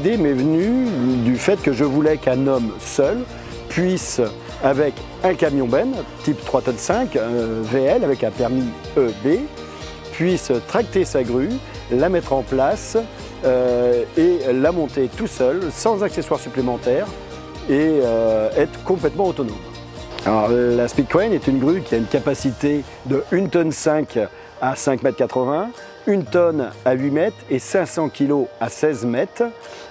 L'idée m'est venue du fait que je voulais qu'un homme seul puisse, avec un camion benne type 3 tonnes 5 VL avec un permis EB, puisse tracter sa grue, la mettre en place et la monter tout seul, sans accessoires supplémentaires et être complètement autonome. Alors, la Speed Crane est une grue qui a une capacité de 1 tonne 5 à 5,80 m, 1 tonne à 8 mètres et 500 kg à 16 mètres,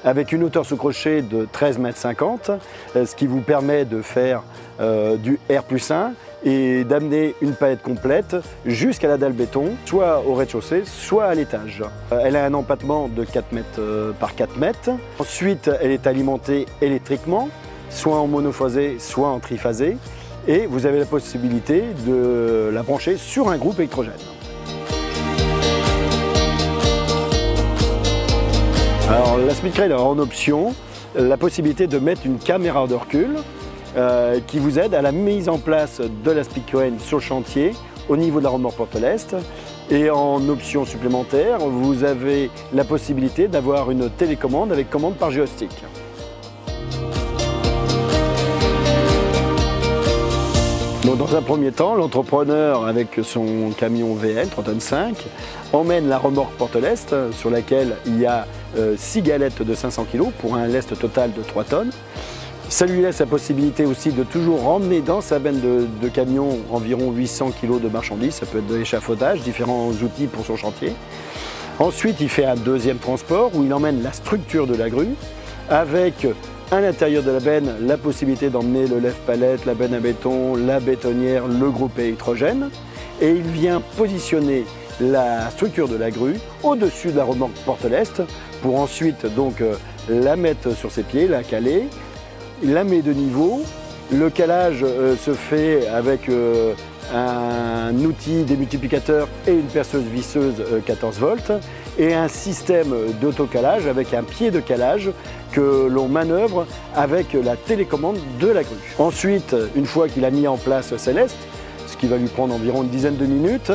avec une hauteur sous crochet de 13,50 m, ce qui vous permet de faire du R+1 et d'amener une palette complète jusqu'à la dalle béton, soit au rez-de-chaussée, soit à l'étage. Elle a un empattement de 4 mètres par 4 mètres. Ensuite, elle est alimentée électriquement, soit en monophasé, soit en triphasé. Et vous avez la possibilité de la brancher sur un groupe électrogène. Alors, la Speed Crane a en option la possibilité de mettre une caméra de recul qui vous aide à la mise en place de la Speed Crane sur le chantier au niveau de la remorque Porte l'Est. Et en option supplémentaire, vous avez la possibilité d'avoir une télécommande avec commande par joystick. Donc, dans un premier temps, l'entrepreneur avec son camion VL 3 tonnes 5 emmène la remorque Porte l'Est sur laquelle il y a 6 galettes de 500 kg pour un lest total de 3 tonnes. Ça lui laisse la possibilité aussi de toujours emmener dans sa benne de camion environ 800 kg de marchandises. Ça peut être de l'échafaudage, différents outils pour son chantier. Ensuite, il fait un deuxième transport où il emmène la structure de la grue avec à l'intérieur de la benne la possibilité d'emmener le lève-palette, la benne à béton, la bétonnière, le groupe électrogène. Et il vient positionner la structure de la grue au-dessus de la remorque Porte l'Est pour ensuite donc la mettre sur ses pieds, la caler. Il la met de niveau. Le calage se fait avec un outil démultiplicateur et une perceuse visseuse 14 volts et un système d'autocalage avec un pied de calage que l'on manœuvre avec la télécommande de la grue. Ensuite, une fois qu'il a mis en place Céleste, ce qui va lui prendre environ une dizaine de minutes,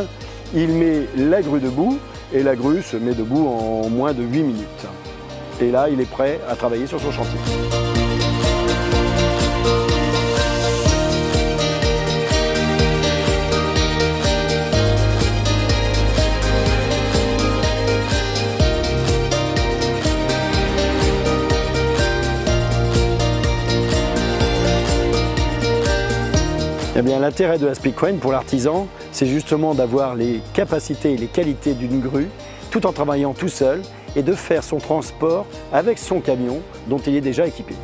il met la grue debout et la grue se met debout en moins de 8 minutes. Et là, il est prêt à travailler sur son chantier. Eh bien, l'intérêt de la Speed Crane pour l'artisan, c'est justement d'avoir les capacités et les qualités d'une grue tout en travaillant tout seul et de faire son transport avec son camion dont il est déjà équipé.